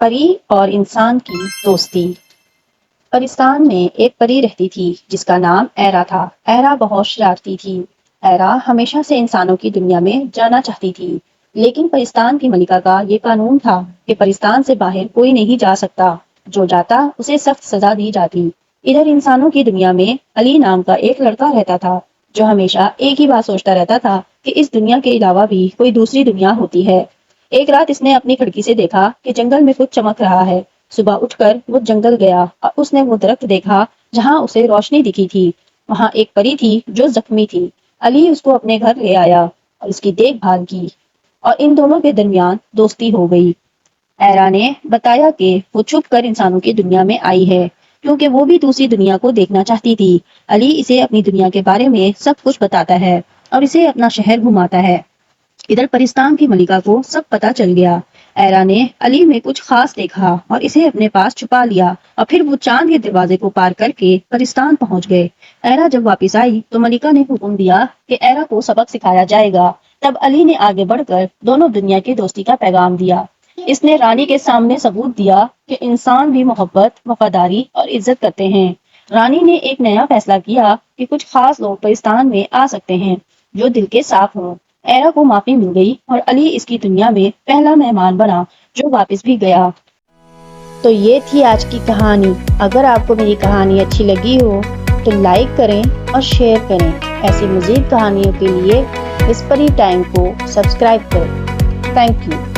پری اور انسان کی دوستی۔ پرستان میں ایک پری رہتی تھی جس کا نام ایرا تھا۔ ایرا بہت شرارتی تھی۔ ایرا ہمیشہ سے انسانوں کی دنیا میں جانا چاہتی تھی، لیکن پرستان کی ملکہ کا یہ قانون تھا کہ پرستان سے باہر کوئی نہیں جا سکتا۔ جو جاتا اسے سخت سزا دی جاتی۔ ادھر انسانوں کی دنیا میں علی نام کا ایک لڑکا رہتا تھا جو ہمیشہ ایک ہی بات سوچتا رہتا تھا کہ اس دنیا کے علاوہ بھی کوئی دوسری دنیا ہوتی ہے۔ ایک رات اس نے اپنی کھڑکی سے دیکھا کہ جنگل میں کچھ چمک رہا ہے۔ صبح اٹھ کر وہ جنگل گیا اور اس نے وہ درخت دیکھا جہاں اسے روشنی دکھی تھی۔ وہاں ایک پری تھی جو زخمی تھی۔ علی اس کو اپنے گھر لے آیا اور اس کی دیکھ بھال کی اور ان دونوں کے درمیان دوستی ہو گئی۔ ایرا نے بتایا کہ وہ چھپ کر انسانوں کی دنیا میں آئی ہے کیونکہ وہ بھی دوسری دنیا کو دیکھنا چاہتی تھی۔ علی اسے اپنی دنیا کے بارے میں سب کچھ بتاتا ہے اور اسے اپنا شہر گھماتا ہے۔ ادھر پرستان کی ملکہ کو سب پتہ چل گیا۔ ایرا نے علی میں کچھ خاص دیکھا اور اسے اپنے پاس چھپا لیا اور پھر وہ چاند کے دروازے کو پار کر کے پرستان پہنچ گئے۔ ایرا جب واپس آئی تو ملکہ نے حکم دیا کہ ایرا کو سبق سکھایا جائے گا۔ تب علی نے آگے بڑھ کر دونوں دنیا کی دوستی کا پیغام دیا۔ اس نے رانی کے سامنے ثبوت دیا کہ انسان بھی محبت، وفاداری اور عزت کرتے ہیں۔ رانی نے ایک نیا فیصلہ کیا کہ کچھ خاص لوگ پرستان میں آ سکتے ہیں جو دل کے صاف ہوں۔ ایرا کو معافی مل گئی اور علی اس کی دنیا میں پہلا مہمان بنا جو واپس بھی گیا۔ تو یہ تھی آج کی کہانی۔ اگر آپ کو میری کہانی اچھی لگی ہو تو لائک کریں اور شیئر کریں۔ ایسی مزید کہانیوں کے لیے وسپری ٹائم کو سبسکرائب کریں۔ Thank you.